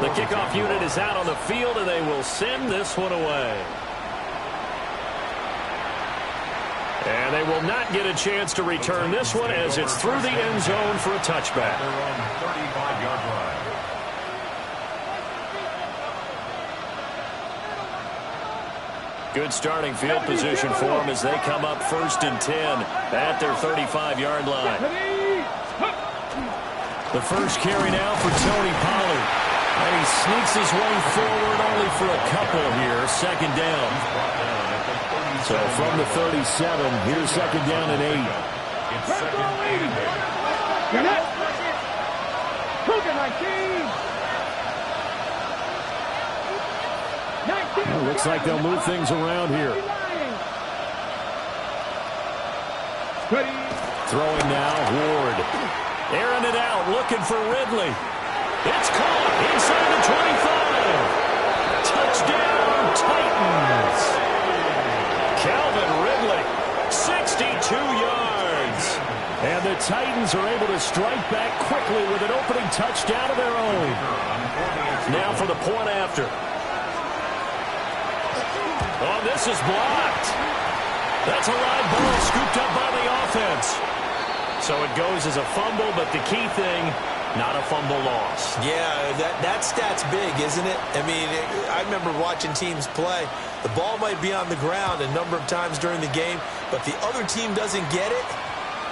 The kickoff unit is out on the field, and they will send this one away. And they will not get a chance to return this one as it's through the end zone for a touchback. Good starting field position for them as they come up 1st and 10 at their 35-yard line. The first carry now for Tony Pollard. And he sneaks his way forward only for a couple here. 2nd down. So from the 37, here's 2nd down and 8. It's 2nd and 8. Well, looks like they'll move things around here. Throwing now, Ward. Airing it out, looking for Ridley. It's caught inside the 25. Touchdown, Titans. Calvin Ridley, 62 yards. And the Titans are able to strike back quickly with an opening touchdown of their own. Now for the point after. Oh, this is blocked. That's a live ball scooped up by the offense. So it goes as a fumble, but the key thing, not a fumble loss. Yeah, that stat's big, isn't it? I mean, I remember watching teams play. The ball might be on the ground a number of times during the game, but the other team doesn't get it.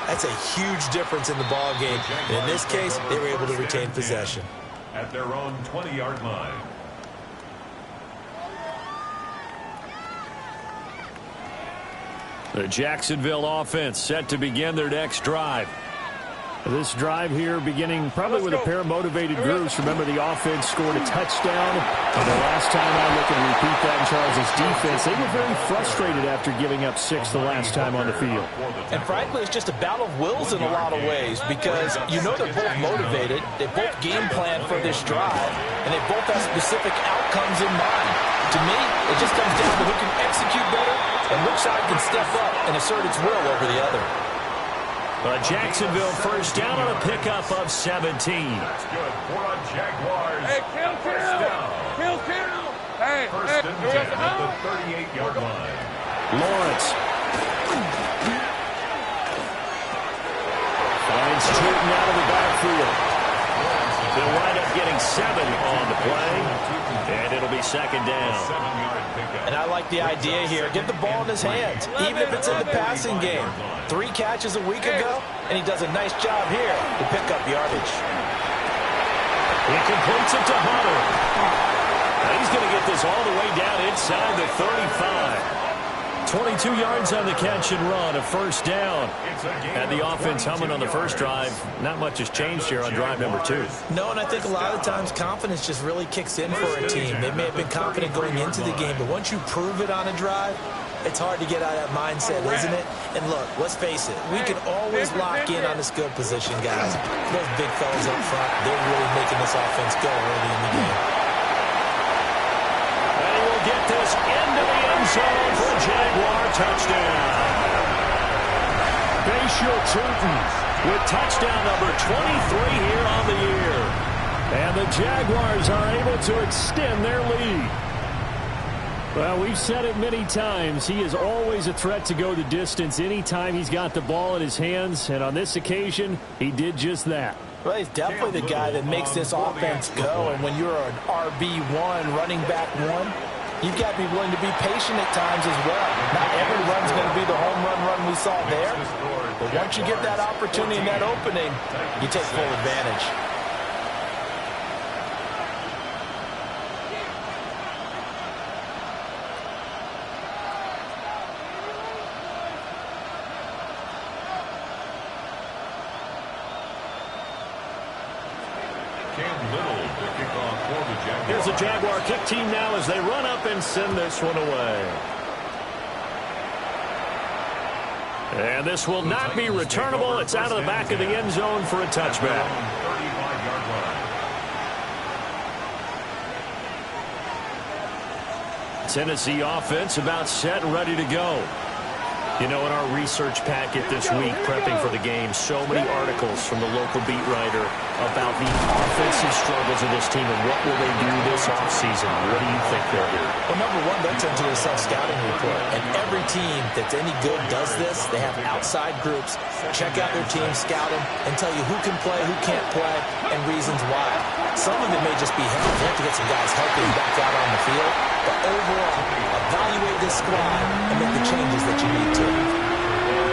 That's a huge difference in the ball game. And in this case, they were able to retain possession. At their own 20-yard line. The Jacksonville offense set to begin their next drive. This drive here beginning probably with a pair of motivated groups. Remember, the offense scored a touchdown. And the last time I look and repeat that in Charles' defense, they were very frustrated after giving up 6 the last time on the field. And frankly, it's just a battle of wills in a lot of ways because you know they're both motivated. They both game plan for this drive, and they both have specific outcomes in mind. To me, it just comes down to who can execute better and which side can step up and assert its will over the other. But Jacksonville first down on a pickup of 17. That's good for a Jaguars. Hey, kill. Hey, First and 10 at the 38-yard line. Lawrence. Finds Tootin out of the backfield. They'll wind up getting 7 on the play, and it'll be 2nd down. 7-yard pickup. And I like the idea here. Get the ball in his hands, even if it's in the passing game. 3 catches a week ago, and he does a nice job here to pick up yardage. He completes it to Hunter. Now he's going to get this all the way down inside the 35. 22 yards on the catch and run, a first down. And the offense humming on the first drive. Not much has changed here on drive number 2. No, and I think a lot of times confidence just really kicks in for a team. They may have been confident going into the game, but once you prove it on a drive, it's hard to get out of that mindset, isn't it? And look, let's face it, we can always lock in on the skill position, guys. Those big fellas up front, they're really making this offense go early in the game. And he will get this into the end zone for a Jaguar touchdown. Bashir Tootin with touchdown number 23 here on the year. And the Jaguars are able to extend their lead. Well, we've said it many times. He is always a threat to go the distance anytime he's got the ball in his hands. And on this occasion, he did just that. Well, he's definitely the guy that makes this offense go. And when you're an RB1, running back 1, you've got to be willing to be patient at times as well. Not every run's going to be the home run we saw there. But once you get that opportunity and that opening, you take full advantage. Here's the Jaguar kick team now as they run up and send this one away. And this will not be returnable. It's out of the back of the end zone for a touchback. Tennessee offense about set and ready to go. You know, in our research packet this week, prepping for the game, so many articles from the local beat writer about the offensive struggles of this team and what will they do this offseason. What do you think they'll do? Well, number one, they'll turn to a self-scouting report. And every team that's any good does this. They have outside groups, check out their team, scout them, and tell you who can play, who can't play, and reasons why. Some of it may just be health. You have to get some guys healthy and back out on the field. But overall, evaluate this squad and make the changes that you need to.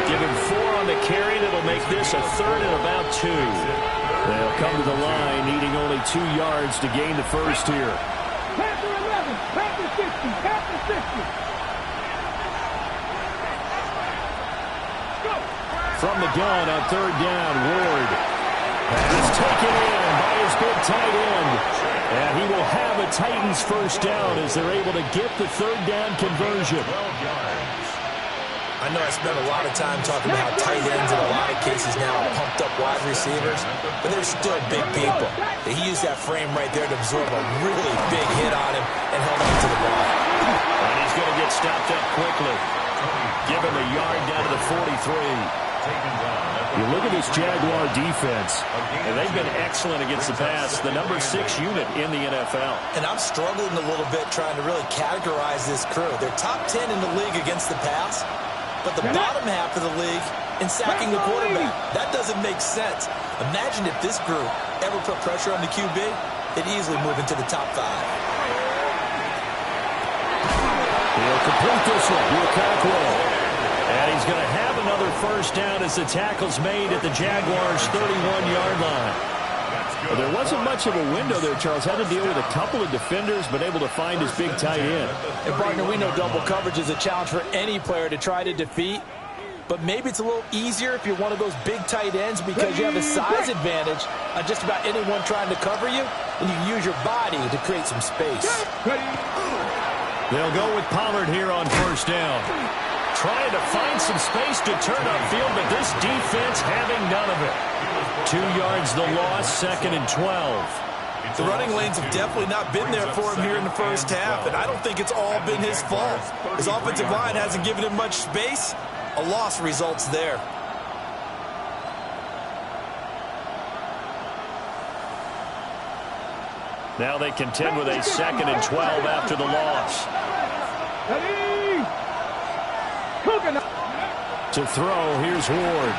Give him 4 on the carry, and it'll make this a 3rd and about 2. They'll come to the line, needing only 2 yards to gain the first here. Panther 11, Panther 60, Panther 60. Go. From the gun on 3rd down, Ward. Pass taken in by his big tight end. And he will have a Titans first down as they're able to get the 3rd down conversion. I know I spent a lot of time talking about how tight ends in a lot of cases now are pumped up wide receivers, but they're still big people. He used that frame right there to absorb a really big hit on him and held on to the ball. And he's going to get stopped up quickly. Give him a yard down to the 43. You look at this Jaguar defense, and they've been excellent against the pass, the number 6 unit in the NFL. And I'm struggling a little bit trying to really categorize this crew. They're top 10 in the league against the pass, but the bottom half of the league in sacking the quarterback. That doesn't make sense. Imagine if this group ever put pressure on the QB, they'd easily move into the top 5. He'll complete this one. Will and he's going to have another first down as the tackle's made at the Jaguars' 31-yard line. Well, there wasn't much of a window there, Charles. Had to deal with a couple of defenders, but able to find his big tight end. And, partner, we know double coverage is a challenge for any player to try to defeat. But maybe it's a little easier if you're one of those big tight ends because you have a size advantage on just about anyone trying to cover you, and you can use your body to create some space. They'll go with Pollard here on first down. Trying to find some space to turn upfield, but this defense having none of it. 2 yards the loss, 2nd and 12. The running lanes have definitely not been there for him here in the first half, and I don't think it's all been his fault. His offensive line hasn't given him much space. A loss results there. Now they contend with a 2nd and 12 after the loss. To throw, here's Ward.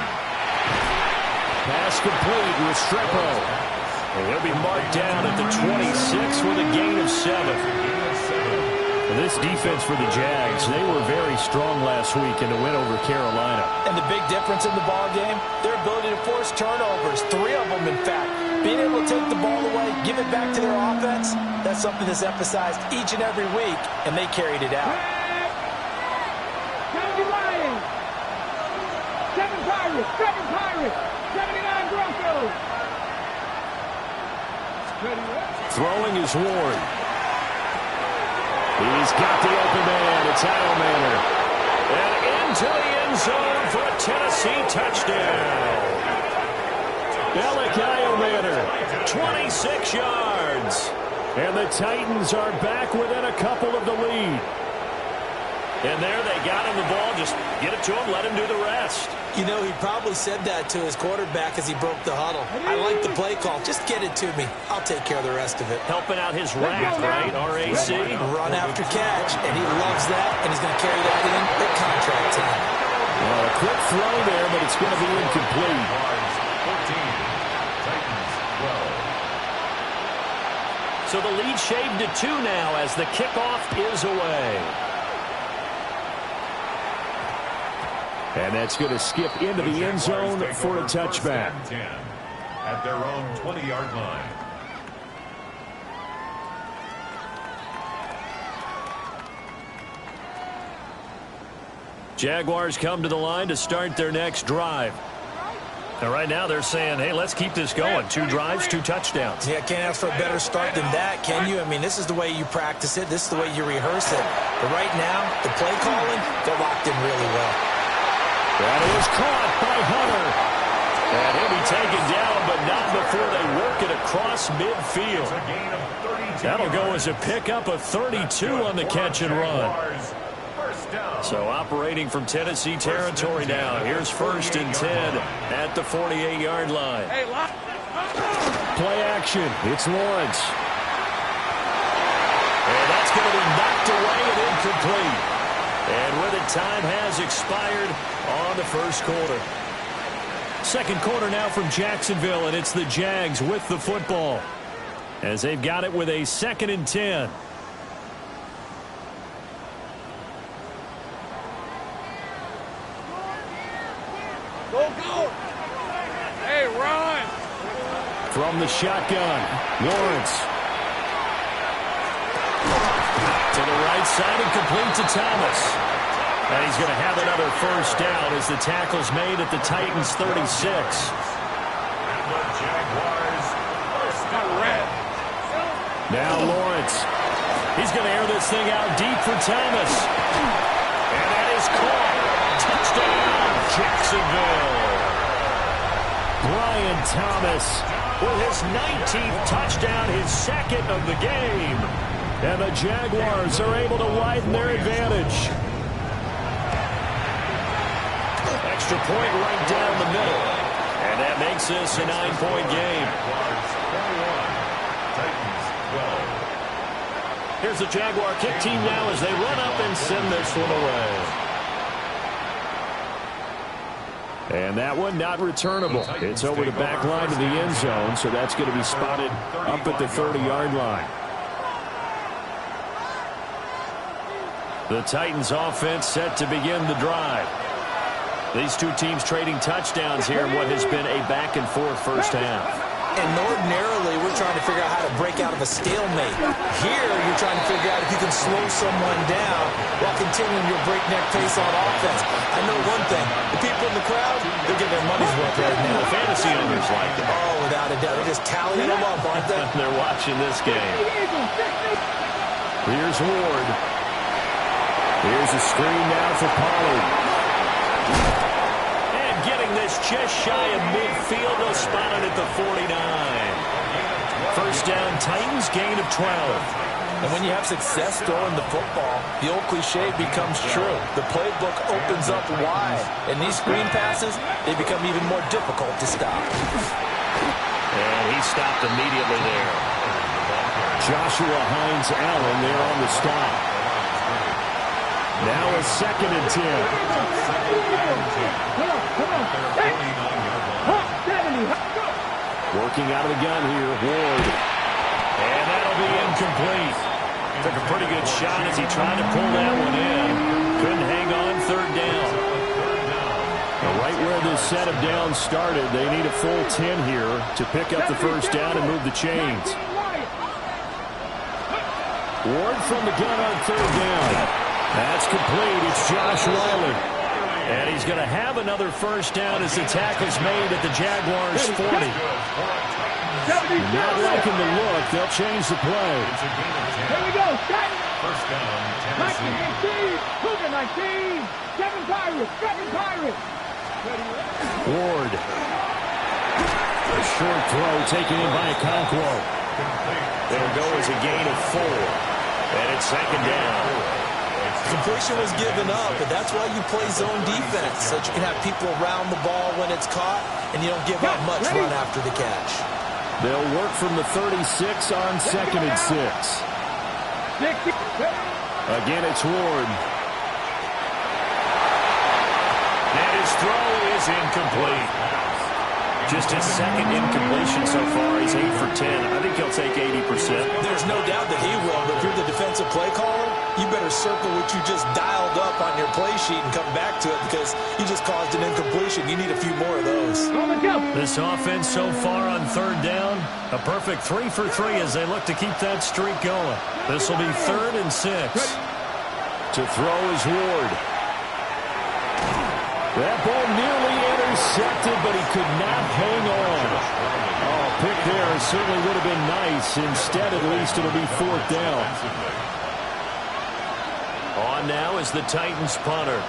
Pass complete with Streppo. And he'll be marked down at the 26 with a gain of 7. This defense for the Jags, they were very strong last week in the win over Carolina. And the big difference in the ball game, their ability to force turnovers, 3 of them in fact. Being able to take the ball away, give it back to their offense, that's something that's emphasized each and every week, and they carried it out. 79 Broncos. Throwing is Ward. He's got the open man. It's Manor. And into the end zone for a Tennessee touchdown. Manor, 26 yards. And the Titans are back within a couple of the lead. And there they got him the ball. Just get it to him, let him do the rest. You know, he probably said that to his quarterback as he broke the huddle. I like the play call. Just get it to me. I'll take care of the rest of it. Helping out his rack, right? RAC. Run after catch, and he loves that, and he's going to carry that in at contract time. Well, a quick throw there, but it's going to be incomplete. 14, 12. So the lead shaved to 2 now as the kickoff is away. And that's going to skip into the end zone for a touchback. At their own 20-yard line. Jaguars come to the line to start their next drive. And right now they're saying, hey, let's keep this going. 2 drives, 2 touchdowns. Yeah, can't ask for a better start than that, can you? I mean, this is the way you practice it. This is the way you rehearse it. But right now, the play calling, they're locked in really well. That is caught by Hunter. And he'll be taken down, but not before they work it across midfield. That'll go as a pickup of 32 on the catch and run. So operating from Tennessee territory now. Here's 1st and 10 at the 48-yard line. Play action. It's Lawrence. And that's going to be knocked away and incomplete. And with it, time has expired on the first quarter. Second quarter now from Jacksonville, and it's the Jags with the football as they've got it with a 2nd and 10. Go. Hey, run. From the shotgun, Lawrence. To the right side and complete to Thomas. And he's going to have another first down as the tackle's made at the Titans' 36. And the Jaguars first down. Now Lawrence. He's going to air this thing out deep for Thomas. And that is caught. Touchdown, Jacksonville. Brian Thomas with his 19th touchdown, his 2nd of the game. And the Jaguars are able to widen their advantage. Extra point right down the middle. And that makes this a 9-point game. Here's the Jaguar kick team now as they run up and send this one away. And that one not returnable. It's over the back line of the end zone, so that's going to be spotted up at the 30-yard line. The Titans offense set to begin the drive. These two teams trading touchdowns here in what has been a back-and-forth first half. And ordinarily, we're trying to figure out how to break out of a stalemate. Here, you're trying to figure out if you can slow someone down while continuing your breakneck pace on offense. I know one thing. The people in the crowd, they're getting their money's worth right now. The fantasy owners like it. Oh, without a doubt. They're just tallying them up, aren't they? They're watching this game. Here's Ward. Here's a screen now for Pollard. Getting this just shy of midfield, they'll spot it at the 49. First down, Titans, gain of 12. And when you have success throwing the football, the old cliche becomes true. The playbook opens up wide. And these screen passes, they become even more difficult to stop. And he stopped immediately there. Joshua Hines Allen there on the stop. Now a 2nd and 10. Working out of the gun here, Ward. And that'll be incomplete. Took a pretty good shot as he tried to pull that one in. Couldn't hang on, 3rd down. Now right where this set of downs started, they need a full 10 here to pick up the first down and move the chains. Ward from the gun on 3rd down. That's complete. It's Josh Riley. And he's going to have another first down as the tackle's made at the Jaguars' 40. Not liking the look. They'll change the play. Here we go. First down, Tennessee. 19. Second Pirates. Ward. A short throw taken in by Okonkwo. It'll go as a gain of 4. And it's 2nd down. Completion was given up, but that's why you play zone defense, so that you can have people around the ball when it's caught, and you don't give up much run after the catch. They'll work from the 36 on 2nd and 6. Again, it's Ward. And his throw is incomplete. Just his 2nd incompletion so far. He's 8 for 10. I think he'll take 80%. There's no doubt that he will, but if you're the defensive play caller, you better circle what you just dialed up on your play sheet and come back to it because you just caused an incompletion. You need a few more of those. This offense so far on 3rd down, a perfect 3 for 3 as they look to keep that streak going. This will be 3rd and 6. To throw is Ward. That ball nearly intercepted, but he could not hang on. Oh, pick there certainly would have been nice. Instead, at least, it'll be 4th down. On now is the Titans punter,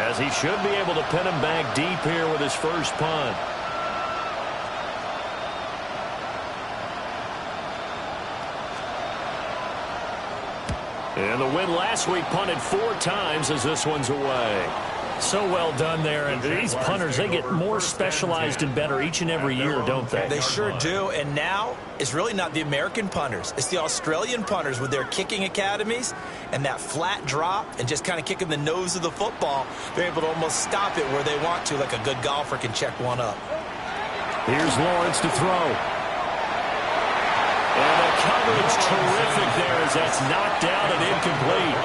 as he should be able to pin him back deep here with his first punt. And the win last week punted 4 times as this one's away. So well done there. And these punters, they get more specialized and better each and every year, don't they? They sure do. And now it's really not the American punters. It's the Australian punters with their kicking academies and that flat drop and just kind of kicking the nose of the football. They're able to almost stop it where they want to, like a good golfer can check one up. Here's Lawrence to throw. And the coverage terrific there as that's knocked down and incomplete.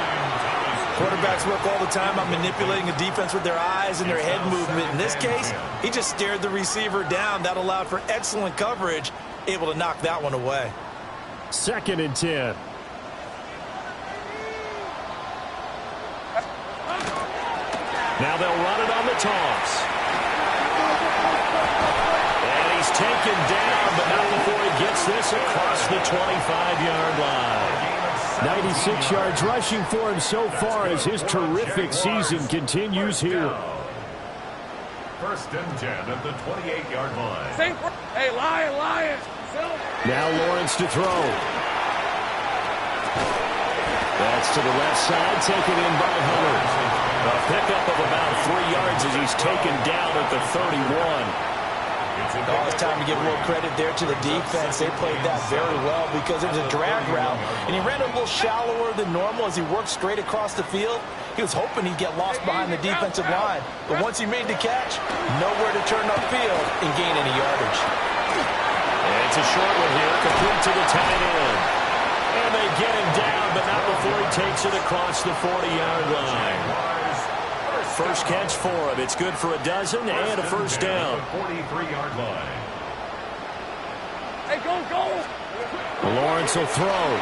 Quarterbacks work all the time on manipulating a defense with their eyes and their head movement. In this case, he just stared the receiver down. That allowed for excellent coverage, able to knock that one away. 2nd and 10. Now they'll run it on the toss. And he's taken down, but not before he gets this across the 25-yard line. 96 yards rushing for him so far as his terrific season continues here. 1st and 10 at the 28-yard line. Hey, Lion. Now Lawrence to throw. That's to the left side, taken in by Hunter. A pickup of about 3 yards as he's taken down at the 31. Oh, it's time to give a little credit there to the defense. They played that very well because it was a drag route, and he ran a little shallower than normal as he worked straight across the field. He was hoping he'd get lost behind the defensive line, but once he made the catch, nowhere to turn upfield and gain any yardage. And it's a short one here, complete to the tight end. And they get him down, but not before he takes it across the 40-yard line. First catch for him. It's good for a dozen and a first down. 43-yard line. Hey, go. Lawrence will throw.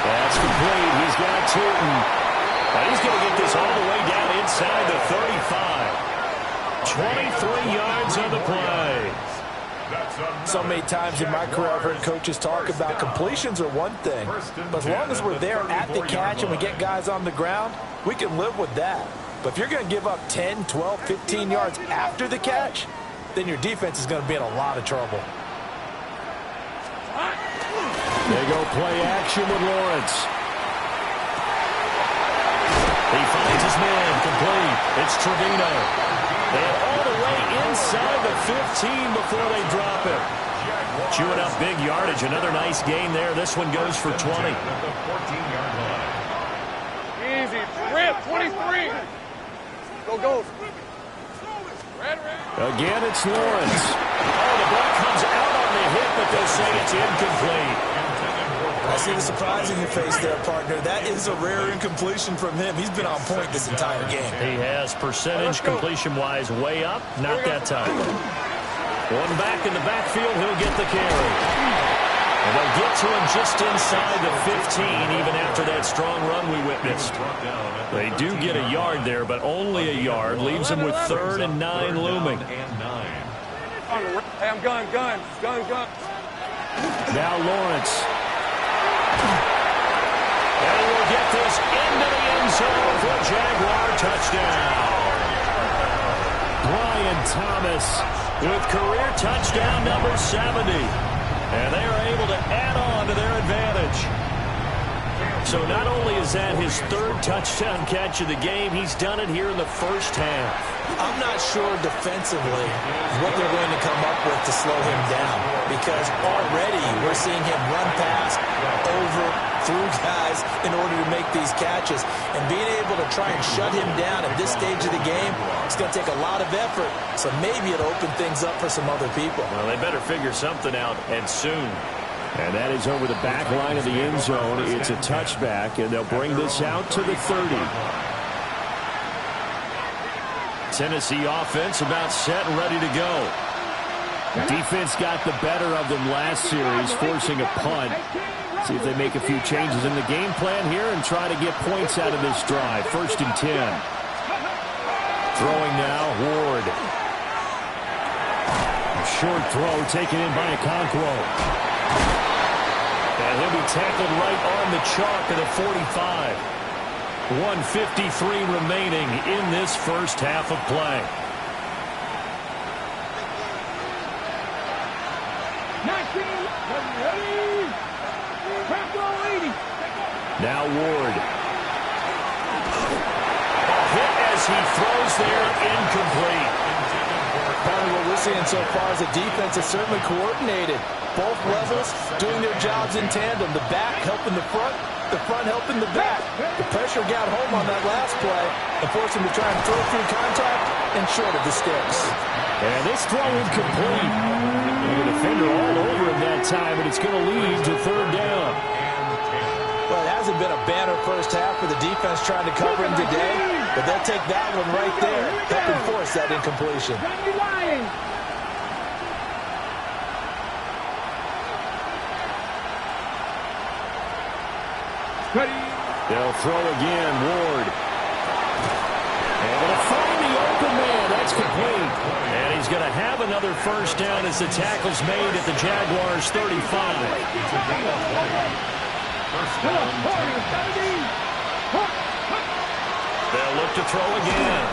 That's complete. He's got Tootin. And he's going to get this all the way down inside the 35. 23 yards on the play. So many times in my career I've heard coaches talk about completions are one thing, but as long as we're there at the catch and we get guys on the ground, we can live with that. But if you're going to give up 10, 12, 15 yards after the catch, then your defense is going to be in a lot of trouble. They go play action with Lawrence. He finds his man complete. It's Trevino. And all the way inside the 15 before they drop it. Chewing up big yardage. Another nice gain there. This one goes for 20. Easy. Rip, 23. Go. Red. Again, it's Lawrence. Oh, the ball comes out on the hit, but they'll say it's incomplete. I see the surprise in your face there, partner. That is a rare incompletion from him. He's been on point this entire game. He has percentage completion-wise way up. Not that time. One back in the backfield. He'll get the carry. And they'll get to him just inside the 15, even after that strong run we witnessed. They do get a yard there, but only a yard. Leaves him with 3rd and 9 looming. Hey, I'm gun. Now Lawrence. And we'll get this into the end zone for a Jaguar touchdown. Brian Thomas With career touchdown number 70. And they are able to add on to their advantage. So not only is that his 3rd touchdown catch of the game, he's done it here in the first half. I'm not sure defensively what they're going to come up with to slow him down, because already we're seeing him run past, over, through guys in order to make these catches. And being able to try and shut him down at this stage of the game, it's going to take a lot of effort. So maybe it'll open things up for some other people. Well, they better figure something out, and soon. And that is over the back line of the end zone. It's a touchback, and they'll bring this out to the 30. Tennessee offense about set and ready to go. The defense got the better of them last series, forcing a punt. See if they make a few changes in the game plan here and try to get points out of this drive. 1st and 10. Throwing now, Ward. A short throw taken in by Okonkwo. And he'll be tackled right on the chalk of the 45. 1:53 remaining in this first half of play. Now Ward. A hit as he throws there, incomplete. Probably what we're seeing so far is the defense is certainly coordinated. Both levels doing their jobs in tandem. The back helping the front helping the back. The pressure got home on that last play and forced him to try and throw through contact and short of the sticks. And this throw incomplete. The defender all over him that time, and it's going to lead to third down. Well, it hasn't been a banner first half for the defense trying to cover him today, but they'll take that one right there, helping force that incompletion. They'll throw again, Ward. Able to find the open man. That's complete. And he's going to have another first down as the tackle's made at the Jaguars' 35. They'll look to throw again.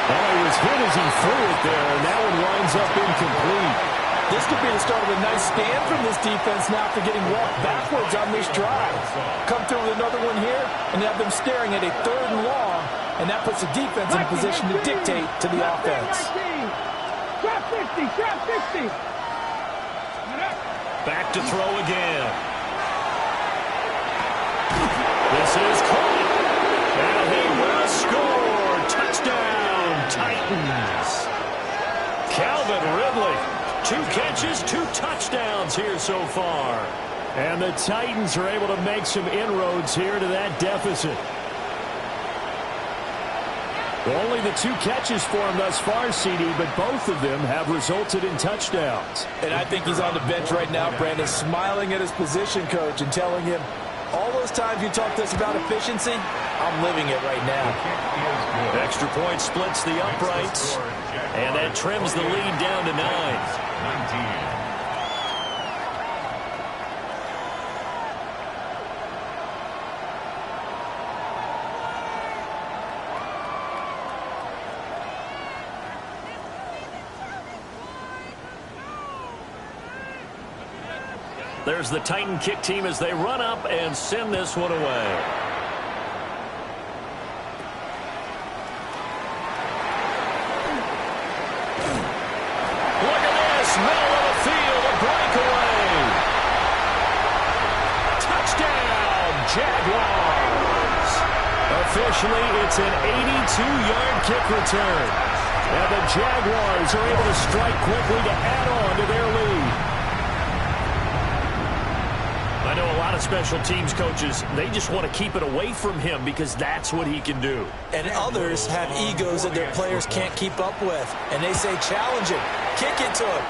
Oh, he was hit as he threw it there, and that one winds up incomplete. This could be the start of a nice stand from this defense now after getting walked backwards on this drive. Come through with another one here and have them staring at a 3rd and long, and that puts the defense in a position to dictate to the offense. Back to throw again. This is caught. And he will score. Touchdown, Titans. Calvin Ridley. 2 catches, 2 touchdowns here so far. And the Titans are able to make some inroads here to that deficit. Only the 2 catches for him thus far, CD, but both of them have resulted in touchdowns. And I think he's on the bench right now, Brandon, smiling at his position coach and telling him, all those times you talked to us about efficiency, I'm living it right now. Extra point splits the uprights, and that trims the lead down to 9. 19. There's the Titan kick team as they run up and send this one away. Middle of the field, a breakaway. Touchdown, Jaguars. Officially, it's an 82-yard kick return. And the Jaguars are able to strike quickly to add on to their lead. I know a lot of special teams coaches, they just want to keep it away from him because that's what he can do. And others have egos that their players can't keep up with. And they say, challenge him, kick it to him.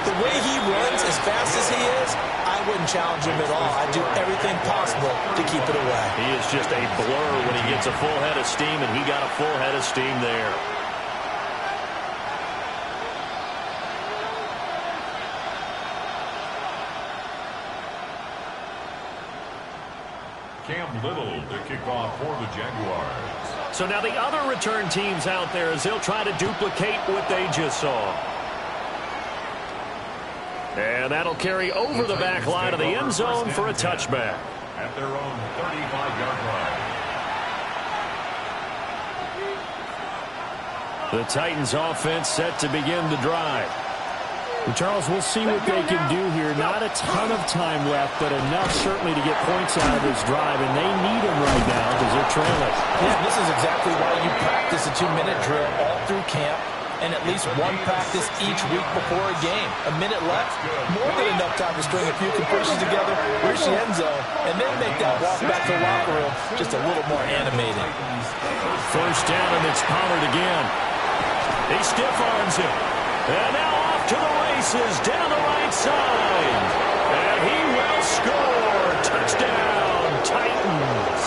The way he runs as fast as he is, I wouldn't challenge him at all. I'd do everything possible to keep it away. He is just a blur when he gets a full head of steam, and he got a full head of steam there. Cam Little to kick off for the Jaguars. So now the other return teams out there as they'll try to duplicate what they just saw. And that'll carry over the back line of the end zone for a touchback. At their own 35-yard line. The Titans offense set to begin the drive. Charles, we'll see what they can do here. Not a ton of time left, but enough certainly to get points out of this drive, and they need them right now because they're trailing. Yeah, this is exactly why you practice a 2-minute drill all through camp and at least one practice each week before a game. A minute left, more than enough time to string a few completions together, reach the end zone, and then make that walk back to the locker room just a little more animated. First down, and it's Pollard again. He stiff arms him. And now off to the races down the right side. And he will score. Touchdown, Titans.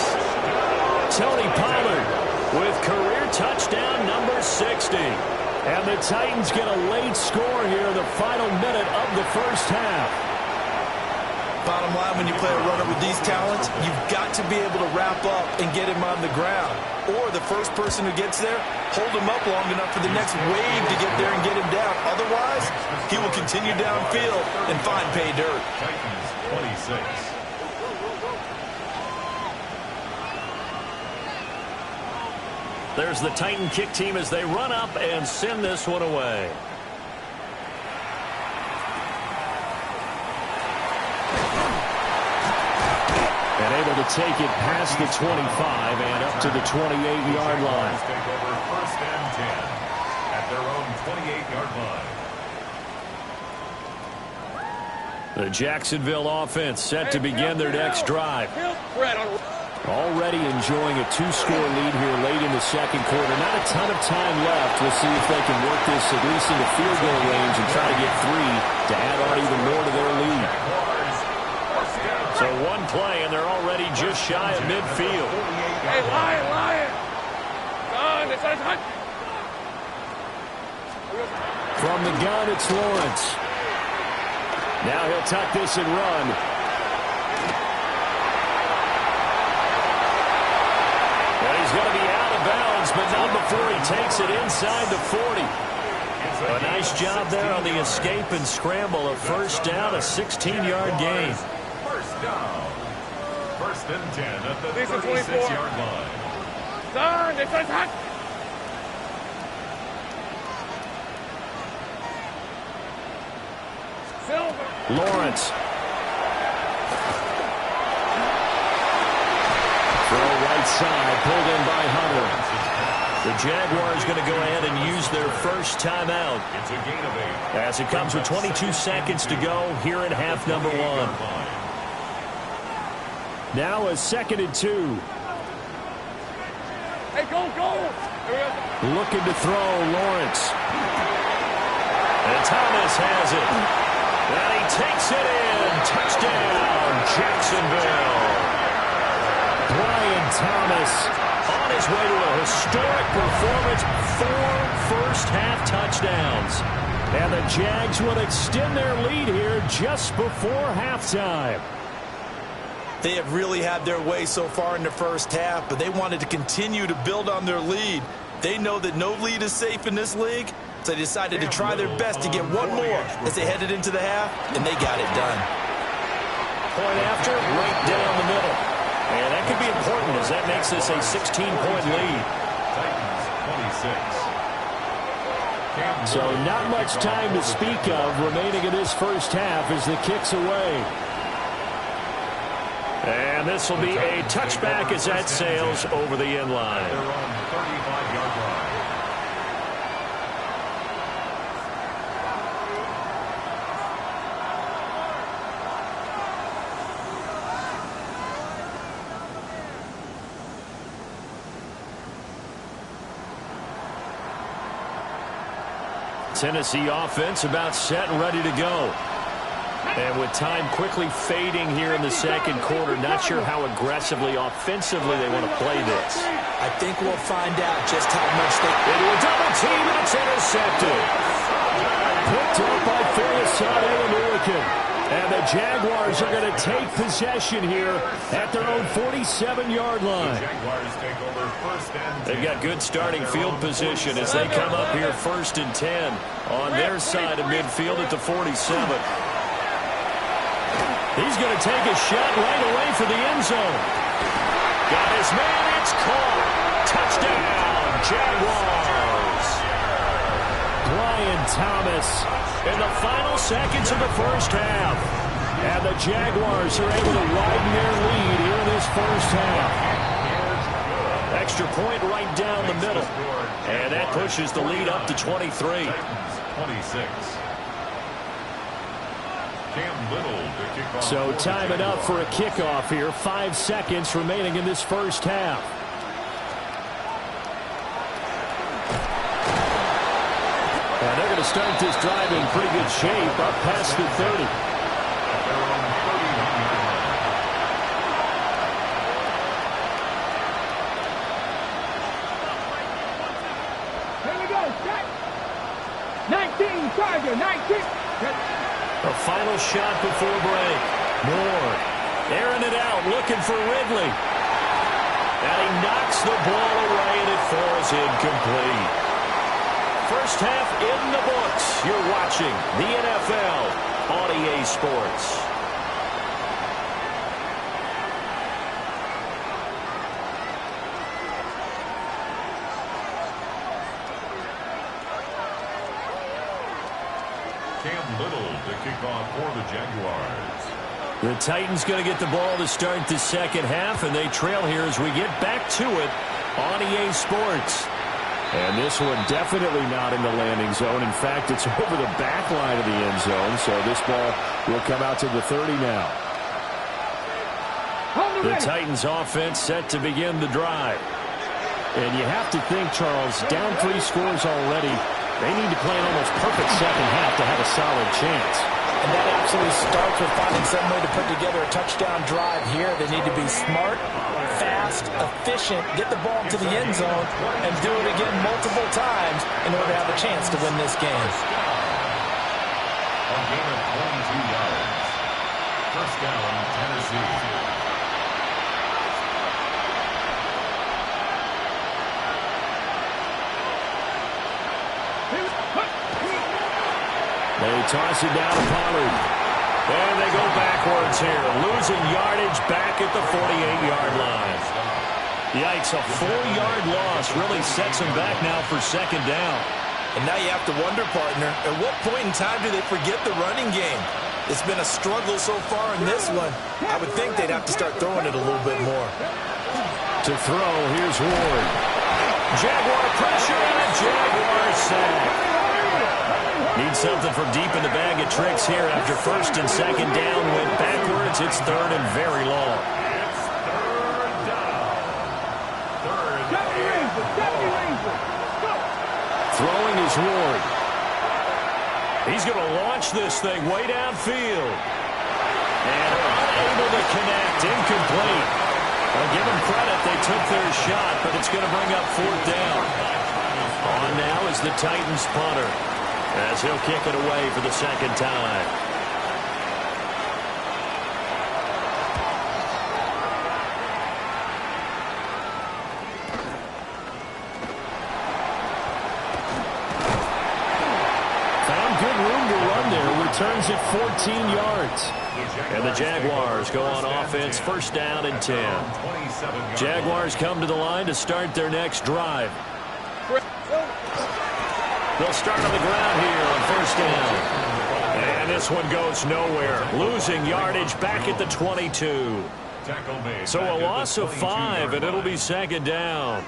Tony Pollard with career touchdown number 60. And the Titans get a late score here in the final minute of the first half. Bottom line, when you play a runner with these talents, you've got to be able to wrap up and get him on the ground. Or the first person who gets there, hold him up long enough for the next wave to get there and get him down. Otherwise, he will continue downfield and find pay dirt. Titans 26. There's the Titan kick team as they run up and send this one away. And able to take it past the 25 and up to the 28-yard line. Take over first and 10 at their own 28-yard line. The Jacksonville offense set to begin their next drive. Already enjoying a 2-score lead here late in the second quarter. Not a ton of time left. We'll see if they can work this at least in the field goal range and try to get 3 to add on even more to their lead. So one play, and they're already just shy of midfield. Hey, Lion! From the gun, it's Lawrence. Now he'll tuck this and run. And he's going to be out of bounds, but not before he takes it inside the 40. A nice job there on the escape and scramble. A first down, a 16-yard gain. First down. First and 10 at the 36-yard line. Lawrence. Throw right side, pulled in by Hunter. The Jaguars going to go ahead and use their first timeout. It's a gain of 8. As it comes with 22 seconds to go here in half number 1. Now a 2nd and 2. Hey, go! Looking to throw, Lawrence. And Thomas has it. And he takes it in. Touchdown, Jacksonville. Brian Thomas on his way to a historic performance. 4 first-half touchdowns. And the Jags will extend their lead here just before halftime. They have really had their way so far in the first half, but they wanted to continue to build on their lead. They know that no lead is safe in this league, so they decided to try their best to get one more as they headed into the half, and they got it done. Point after, right down the middle. And that could be important as that makes this a 16-point lead. Titans 26. So not much time to speak of remaining in this first half as the kick's away. And this will be a touchback as that sails over the end line. Their own 35-yard line. Tennessee offense about set and ready to go. And with time quickly fading here in the second quarter, not sure how aggressively, offensively they want to play this. I think we'll find out just how much they... Into a double team, and it's intercepted. Picked up by Felisade and Milliken. And the Jaguars are going to take possession here at their own 47-yard line. Jaguars take over first and 10. They've got good starting field position as they come up here first and 10 on their side of midfield at the 47. He's going to take a shot right away for the end zone. Got his man. It's caught. Touchdown, Jaguars. Brian Thomas in the final seconds of the first half. And the Jaguars are able to widen their lead here in this first half. Extra point right down the middle. And that pushes the lead up to 23. 26. So time it up for a kickoff here. 5 seconds remaining in this first half. And they're going to start this drive in pretty good shape up past the 30. Here we go, set. 19, Charger, 19. A final shot before break. Moore airing it out, looking for Ridley. And he knocks the ball away, and it falls incomplete. First half in the books. You're watching the NFL on EA Sports. Cam Little to kick off for the Jaguars. The Titans going to get the ball to start the second half, and they trail here as we get back to it on EA Sports. And this one definitely not in the landing zone. In fact, it's over the back line of the end zone, so this ball will come out to the 30 now. The Titans offense set to begin the drive. And you have to think, Charles, down 3 scores already, they need to play an almost perfect second half to have a solid chance. And that absolutely starts with finding some way to put together a touchdown drive here. They need to be smart, fast, efficient, get the ball to the end zone, and do it again multiple times in order to have a chance to win this game. A gain of 22 yards. First down, Tennessee. They toss it down to Pollard. And they go backwards here. Losing yardage back at the 48-yard line. Yikes, a 4-yard loss really sets them back now for second down. And now you have to wonder, partner, at what point in time do they forget the running game? It's been a struggle so far in this one. I would think they'd have to start throwing it a little bit more. To throw, here's Ward. Jaguar pressure and a Jaguar sack. Need something from deep in the bag of tricks here after first and second down. Went backwards. It's third and very long. It's third down. Third and Throwing is Ward. He's going to launch this thing way downfield. And unable to connect. Incomplete. I'll give them credit. They took their shot, but it's going to bring up fourth down. On now is the Titans punter, as he'll kick it away for the second time. Found good room to run there. Returns it 14 yards. And the Jaguars go on offense, first down and 10. Jaguars come to the line to start their next drive. They'll start on the ground here on first down. And this one goes nowhere. Losing yardage back at the 22. So a loss of 5, and it'll be second down.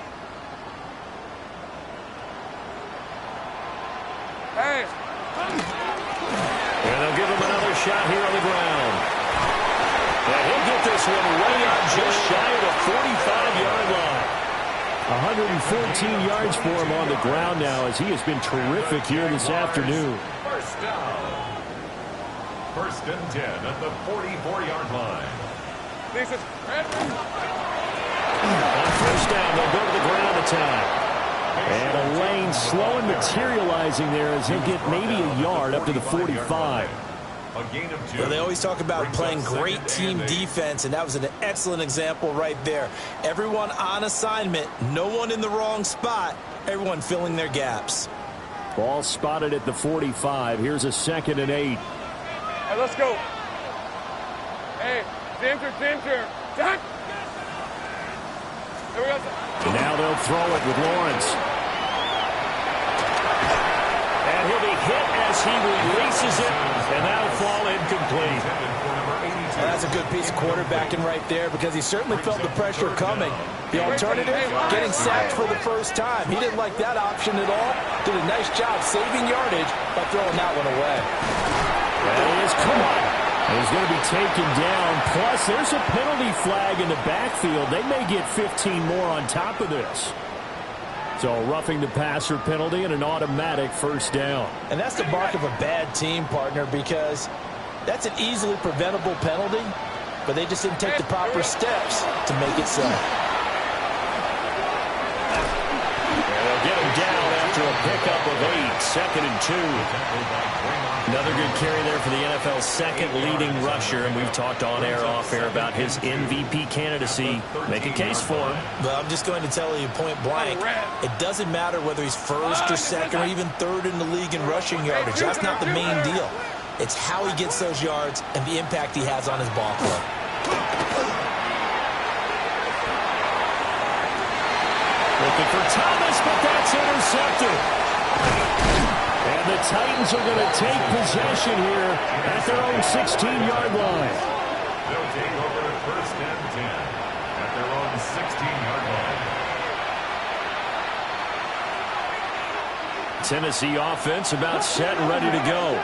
And they'll give him another shot here on the ground. And he'll get this one way up just shy of the 45-yard line. 114 yards for him on the ground now, as he has been terrific here this afternoon. First down. First and 10 at the 44-yard line. On first down, they'll go to the ground attack. And a lane slow and materializing there as he'll get maybe a yard up to the 45. A gain of 2. Well, they always talk about playing great team defense, and that was an excellent example right there. Everyone on assignment, no one in the wrong spot, everyone filling their gaps. Ball spotted at the 45. Here's a 2nd and 8. Hey, let's go. Hey, center. There we go. Now they'll throw it with Lawrence. And he'll be hit as he releases it, and that'll fall incomplete. Well, that's a good piece of quarterbacking right there, because he certainly felt the pressure coming. The alternative, getting sacked for the first time. He didn't like that option at all. Did a nice job saving yardage by throwing that one away. That is caught. He's going to be taken down. Plus, there's a penalty flag in the backfield. They may get 15 more on top of this. So roughing the passer penalty and an automatic first down. And that's the mark of a bad team, partner, because that's an easily preventable penalty, but they just didn't take the proper steps to make it so. They'll get him down after a pickup of 8, 2nd and 2. Another good carry there for the NFL's second leading rusher, and we've talked on air, off air about his MVP candidacy. Make a case for him. Well, I'm just going to tell you point blank, it doesn't matter whether he's first or second or even third in the league in rushing yardage. That's not the main deal. It's how he gets those yards and the impact he has on his ball club. Looking for Thomas, but that's intercepted. And the Titans are going to take possession here at their own 16-yard line. They'll take over to 1st and 10 at their own 16-yard line. Tennessee offense about set and ready to go.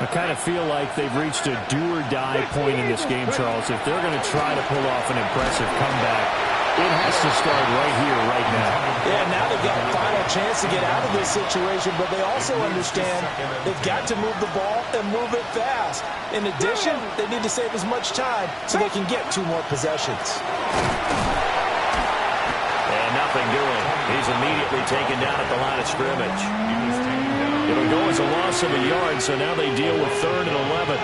I kind of feel like they've reached a do-or-die point in this game, Charles. If they're going to try to pull off an impressive comeback, it has to start right here, right now. Yeah, now they've got a final chance to get out of this situation, but they also understand they've got to move the ball and move it fast. In addition, they need to save as much time so they can get 2 more possessions. And nothing doing. He's immediately taken down at the line of scrimmage. It'll go as a loss of a yard, so now they deal with 3rd and 11.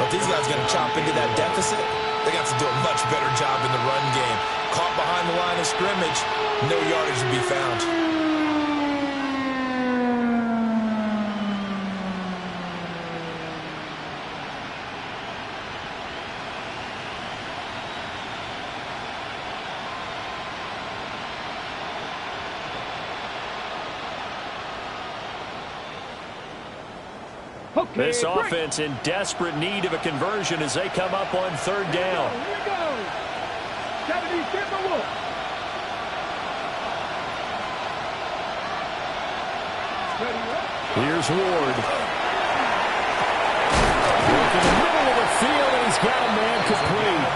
But these guys are going to chop into that deficit. They got to do a much better job in the run game. Caught behind the line of scrimmage, no yardage to be found. This offense in desperate need of a conversion as they come up on 3rd down. Here we go. Gotta be simple. Here's Ward. Working in the middle of the field, and he's got a man complete.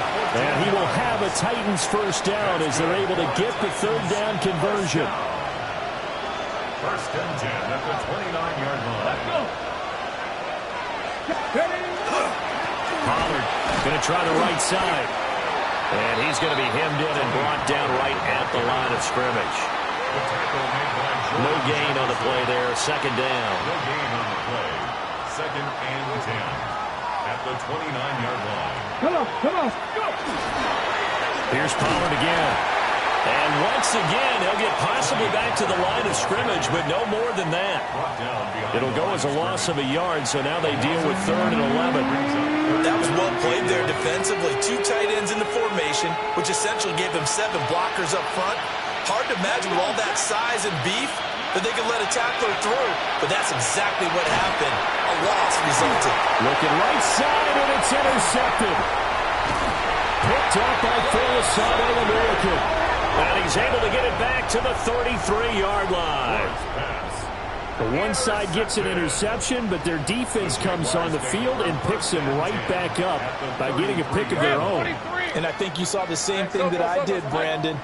And he will have a Titans 1st down as they're able to get the 3rd down conversion. 1st and 10 at the 29-yard line. Let's go. Pollard going to try the right side. And he's going to be hemmed in and brought down right at the line of scrimmage. No gain on the play there. 2nd down. No gain on the play. 2nd and 10 at the 29-yard line. Come on, go. Here's Pollard again. And once again, he'll get possibly back to the line of scrimmage, but no more than that. It'll go as a loss of a yard, so now they deal with 3rd and 11. That was well played there defensively. 2 tight ends in the formation, which essentially gave them 7 blockers up front. Hard to imagine with all that size and beef that they could let a tackler through, but that's exactly what happened. A loss resulted. Looking right side, and it's intercepted. Picked up by Philosophical American. And he's able to get it back to the 33-yard line. The one side gets an interception, but their defense comes on the field and picks him right back up by getting a pick of their own. And I think you saw the same thing that I did, Brandon.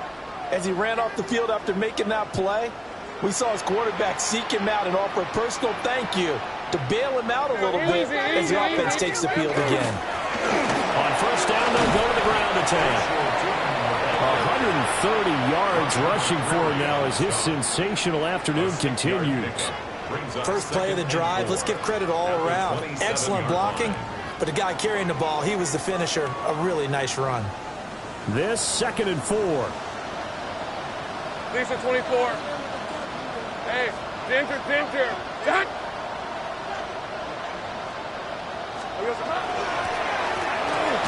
As he ran off the field after making that play, we saw his quarterback seek him out and offer a personal thank you to bail him out a little bit as the offense takes the field again. On 1st down, they'll go to the ground attack. 130 yards rushing for him now as his sensational afternoon continues. First play of the drive, let's give credit all around. Excellent blocking, but the guy carrying the ball, he was the finisher. A really nice run. This 2nd and 4. Lisa 24. Hey, Dinter. Done.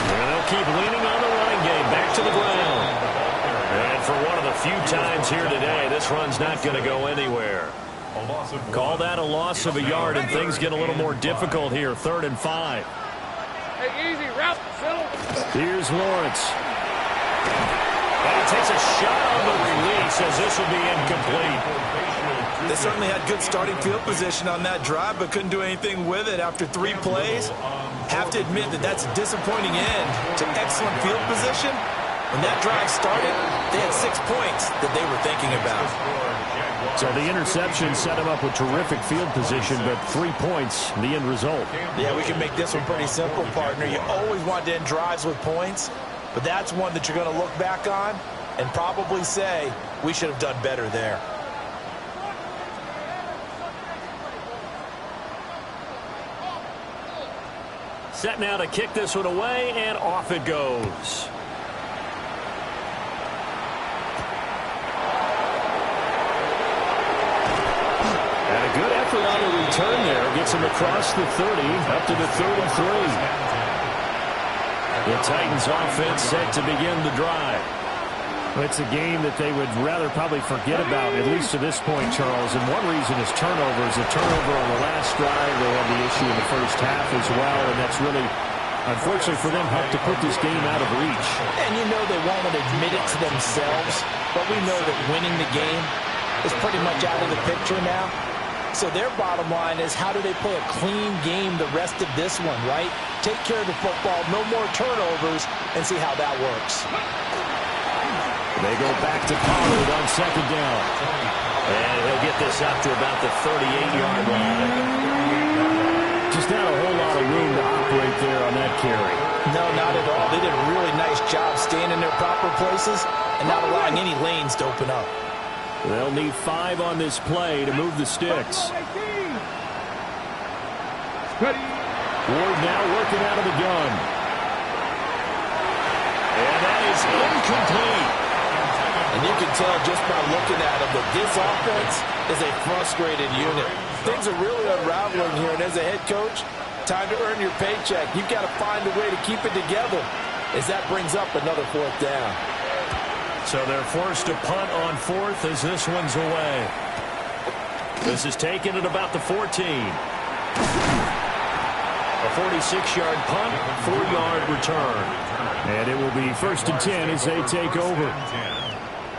And they'll keep leaning on the running game. Back to the ground. And for one of the few times here today, this run's not going to go anywhere. Call that a loss of a yard, and things get a little more difficult here. 3rd and 5. Hey, easy, route, settle. Here's Lawrence. And he takes a shot on the release as this will be incomplete. They certainly had good starting field position on that drive, but couldn't do anything with it after 3 plays. Have to admit that that's a disappointing end to excellent field position. When that drive started, they had 6 points that they were thinking about. So the interception set him up with terrific field position, but 3 points, the end result. Yeah, we can make this one pretty simple, partner. You always want to end drives with points, but that's one that you're going to look back on and probably say, we should have done better there. Set now to kick this one away, and off it goes. And a good effort on the return there. Gets him across the 30, up to the 33. The Titans offense set to begin the drive. It's a game that they would rather probably forget about, at least to this point, Charles. And one reason is turnovers. A turnover on the last drive. They had the issue in the first half as well, and that's really, unfortunately for them, helped to put this game out of reach. And you know they won't admit it to themselves, but we know that winning the game is pretty much out of the picture now. So their bottom line is, how do they play a clean game the rest of this one, right? Take care of the football, no more turnovers, and see how that works. They go back to Pollard on second down. And he'll get this up to about the 38-yard line. Just not a whole lot of room to operate there on that carry. No, not at all. They did a really nice job staying in their proper places and not allowing any lanes to open up. They'll need 5 on this play to move the sticks. Ward now working out of the gun. And that is incomplete. And you can tell just by looking at them that this offense is a frustrated unit. Things are really unraveling here, and as a head coach, time to earn your paycheck. You've got to find a way to keep it together as that brings up another 4th down. So they're forced to punt on 4th as this one's away. This is taken at about the 14. A 46-yard punt, 4-yard return. And it will be 1st and 10 as they take over.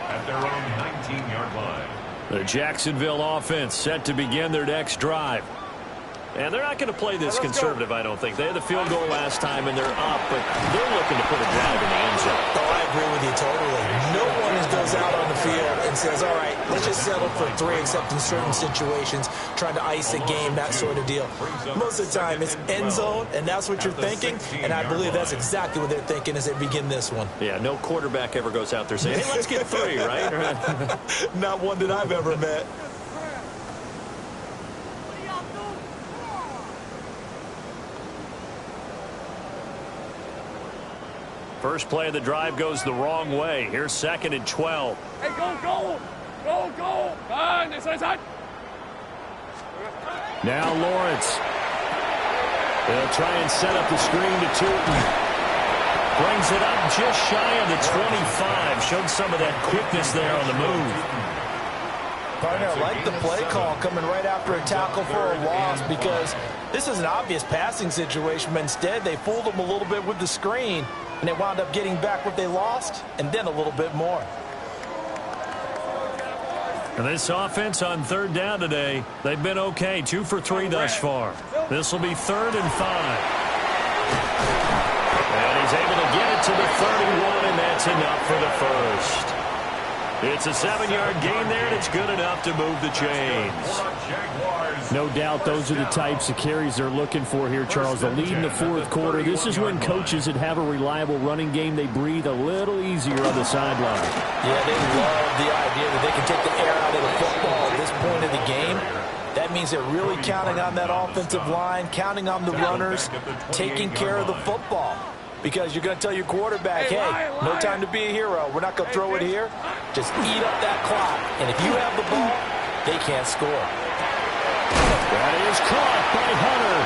At their own 19-yard line. The Jacksonville offense set to begin their next drive. And they're not going to play this conservative, I don't think. They had the field goal last time, and they're up, but they're looking to put a drive in the end zone. Oh, I agree with you totally. No one goes out on the field and says, all right, let's just settle for 3, except in certain situations, trying to ice a game, that sort of deal. Most of the time, it's end zone, and that's what you're thinking, and I believe that's exactly what they're thinking as they begin this one. Yeah, no quarterback ever goes out there saying, hey, let's get 3, right? Not one that I've ever met. First play of the drive goes the wrong way. Here's 2nd and 12. Hey, go. Side. Now Lawrence. They'll try and set up the screen to Tootin. Brings it up just shy of the 25. Showed some of that quickness there on the move. Partner, I like the play call coming right after a tackle for a loss, because this is an obvious passing situation, but instead they fooled them a little bit with the screen, and they wound up getting back what they lost and then a little bit more. And this offense on 3rd down today, they've been okay. 2 for 3 thus far. This will be 3rd and 5. And he's able to get it to the 31, and that's enough for the first. It's a 7-yard gain there, and it's good enough to move the chains. No doubt those are the types of carries they're looking for here, Charles. The lead in the 4th quarter. This is when coaches that have a reliable running game, they breathe a little easier on the sideline. Yeah, they love the idea that they can take the air out of the football at this point of the game. That means they're really counting on that offensive line, counting on the runners, taking care of the football. Because you're going to tell your quarterback, hey, no time to be a hero. We're not going to throw it here. Just eat up that clock. And if you have the ball, they can't score. That is caught by Hunter.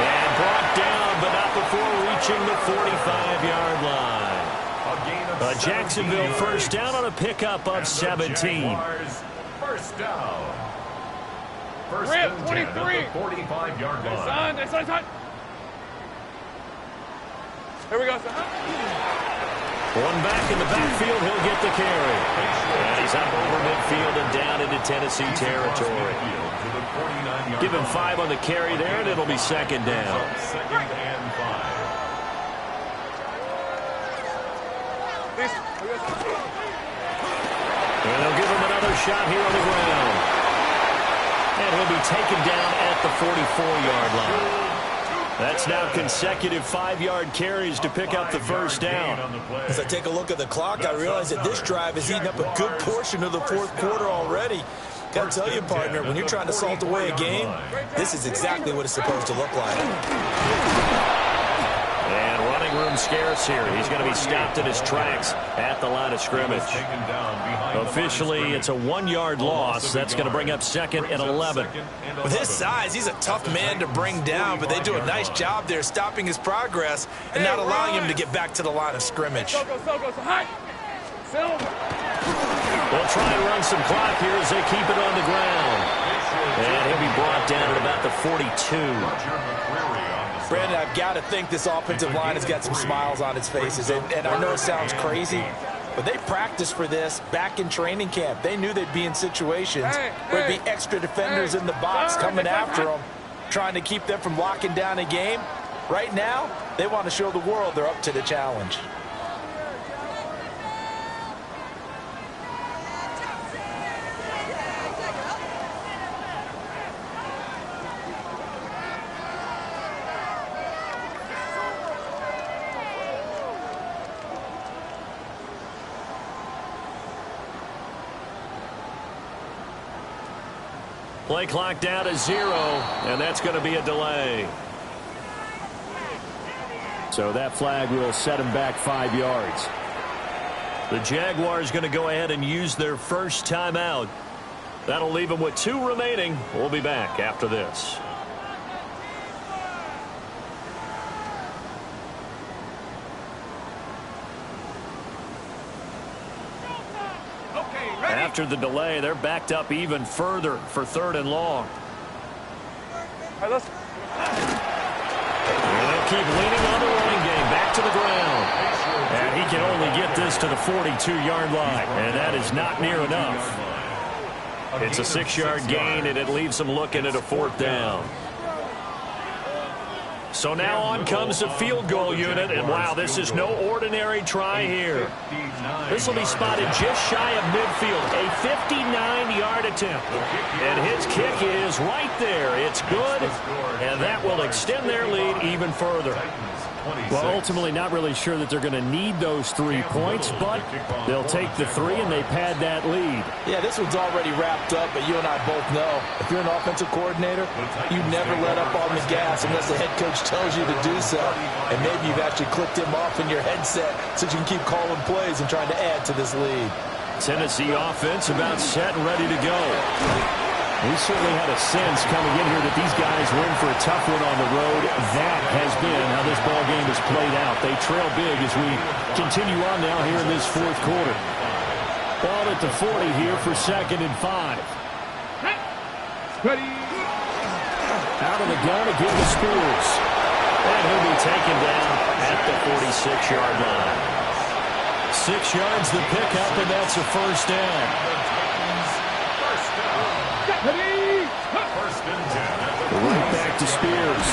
And brought down, but not before reaching the 45-yard line. A Jacksonville first down on a pickup of 17. First down. First Rip, and 10 at 23. the 45-yard line. Son. Here we go, son. One back in the backfield, he'll get the carry. And he's up over midfield and down into Tennessee territory. Give him 5 on the carry there, and it'll be 2nd down. 2nd and 5. And they'll give him another shot here on the ground. And he'll be taken down at the 44-yard line. That's now consecutive 5-yard carries to pick up the first down. As I take a look at the clock, I realize that this drive has eaten up a good portion of the 4th quarter already. Got to tell you, partner, when you're trying to salt away a game, this is exactly what it's supposed to look like. And running room scarce here. He's going to be stopped in his tracks at the line of scrimmage. Officially, it's a 1-yard loss. That's going to bring up 2nd and 11. With his size, he's a tough man to bring down, but they do a nice job there stopping his progress and not allowing him to get back to the line of scrimmage. They'll try and run some clock here as they keep it on the ground. And he'll be brought down at about the 42. Brandon, I've got to think this offensive line has got some smiles on its faces. And I know it sounds crazy, but they practiced for this back in training camp. They knew they'd be in situations where there'd be extra defenders in the box coming after them, trying to keep them from locking down a game. Right now, they want to show the world they're up to the challenge. Play clock down to 0, and that's going to be a delay. So that flag will set him back 5 yards. The Jaguars going to go ahead and use their first timeout. That'll leave them with 2 remaining. We'll be back after this. After the delay, they're backed up even further for 3rd and long. All right, let's. And they'll keep leaning on the running game. Back to the ground. And he can only get this to the 42-yard line. And that is not near enough. It's a 6-yard gain, and it leaves them looking at a 4th down. So now on comes the field goal unit, and wow, this is no ordinary try here. This will be spotted just shy of midfield, a 59-yard attempt. And his kick is right there. It's good, and that will extend their lead even further. Well, ultimately not really sure that they're going to need those 3 points, but they'll take the 3 and they pad that lead. Yeah, this one's already wrapped up, but you and I both know if you're an offensive coordinator, you never let up on the gas unless the head coach tells you to do so. And maybe you've actually clicked him off in your headset so you can keep calling plays and trying to add to this lead. Tennessee offense about set and ready to go. We certainly had a sense coming in here that these guys were in for a tough one on the road. That has been how this ball game has played out. They trail big as we continue on now here in this 4th quarter. Ball at the 40 here for 2nd and 5. Ready. Out of the gun again to Spears. And he'll be taken down at the 46-yard line. 6 yards the pickup, and that's a 1st down. Right back to Spears.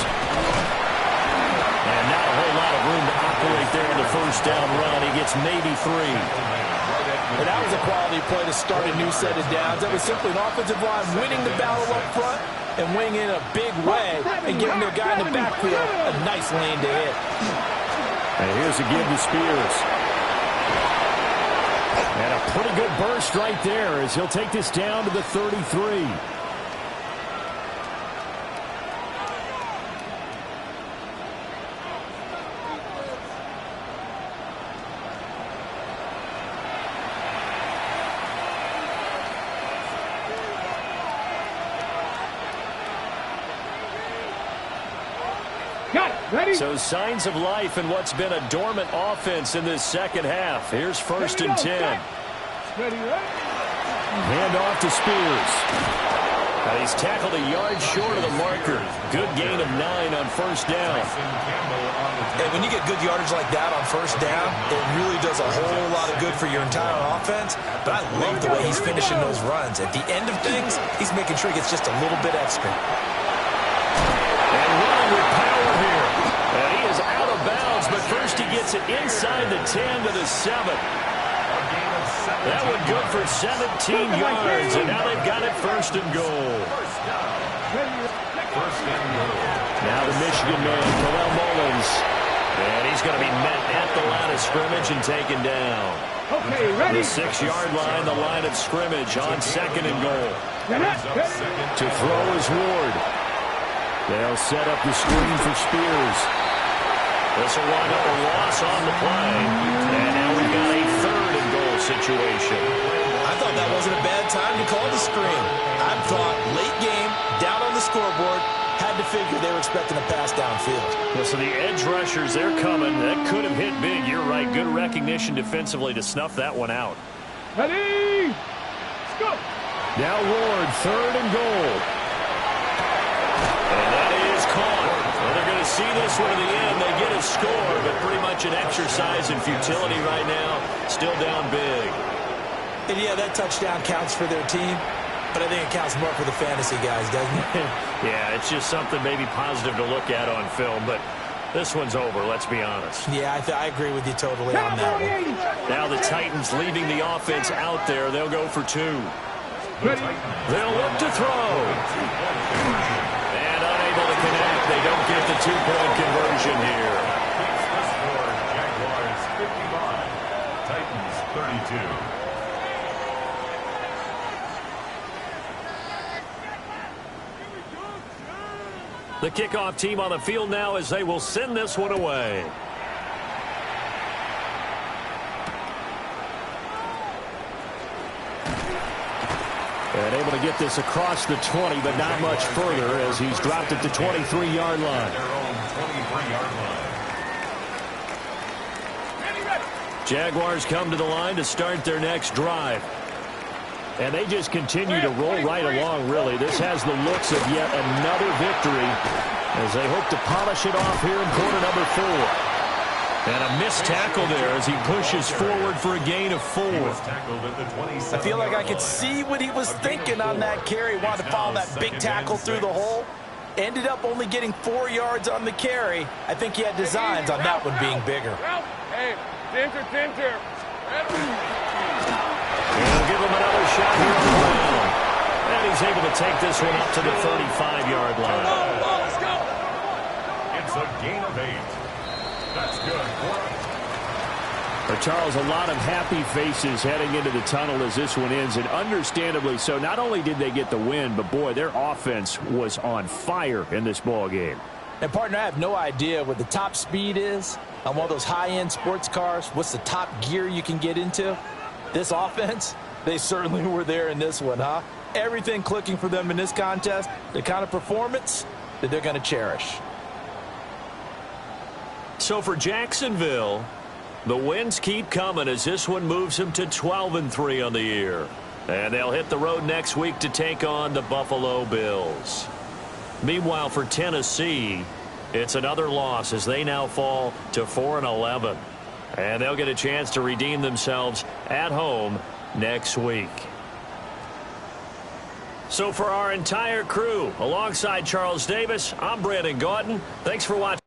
And not a whole lot of room to operate there in the 1st down run. He gets maybe 3. And that was a quality play to start a new set of downs. That was simply an offensive line winning the battle up front and winning in a big way and giving their guy in the backfield a nice lane to hit. And here's a give to Spears. And a pretty good burst right there as he'll take this down to the 33. So signs of life in what's been a dormant offense in this 2nd half. Here's 1st and 10. Hand off to Spears. Now he's tackled a yard short of the marker. Good gain of 9 on 1st down. And when you get good yardage like that on 1st down, it really does a whole lot of good for your entire offense. But I love the way he's finishing those runs. At the end of things, he's making sure he gets just a little bit extra. And running with power here. And he is out of bounds, but first he gets it inside the 10 to the 7. That one good for 17 yards, and now they've got it 1st and goal. Now the Michigan man, Terrell Mullins. And he's going to be met at the line of scrimmage and taken down. The 6-yard line, the line of scrimmage on 2nd and goal. To throw is Ward. They'll set up the screen for Spears. This will wind up a loss on the play. And now we've got a 3rd and goal situation. I thought that wasn't a bad time to call the screen. I thought late game, down on the scoreboard, had to figure they were expecting a pass downfield. Well, so the edge rushers, they're coming. That could have hit big. You're right. Good recognition defensively to snuff that one out. Ready? Let's go. Now Ward, 3rd and goal. And that is caught. Well, they're going to see this one to the end. They get a score, but pretty much an exercise in futility right now. Still down big. And yeah, that touchdown counts for their team, but I think it counts more for the fantasy guys, doesn't it? Yeah, it's just something maybe positive to look at on film, but this one's over, let's be honest. Yeah, I agree with you totally on that one. Now the Titans leaving the offense out there. They'll go for 2. They'll look to throw. And unable to connect. They don't get the 2-point conversion here. Jaguars 55, Titans 32. The kickoff team on the field now as they will send this one away. And able to get this across the 20, but not much further as he's dropped it to 23-yard line. Their own 23-yard line. Jaguars come to the line to start their next drive. And they just continue to roll right along, really. This has the looks of yet another victory as they hope to polish it off here in quarter number 4. And a missed tackle there as he pushes forward for a gain of 4. I feel like I could see what he was thinking on that carry. Wanted to follow that big tackle through the hole. Ended up only getting 4 yards on the carry. I think he had designs on that one being bigger. Hey, center. He'll give him another shot here on the ground. And he's able to take this one up to the 35-yard line. Let's go. It's a gain of 8. That's good. Charles, a lot of happy faces heading into the tunnel as this one ends, and understandably so. Not only did they get the win, but boy, their offense was on fire in this ball game. And partner, I have no idea what the top speed is on one of those high-end sports cars. What's the top gear you can get into? This offense, they certainly were there in this one, huh? Everything clicking for them in this contest, the kind of performance that they're going to cherish. So for Jacksonville, the wins keep coming as this one moves them to 12-3 on the year. And they'll hit the road next week to take on the Buffalo Bills. Meanwhile, for Tennessee, it's another loss as they now fall to 4-11. And they'll get a chance to redeem themselves at home next week. So for our entire crew, alongside Charles Davis, I'm Brandon Gaudin. Thanks for watching.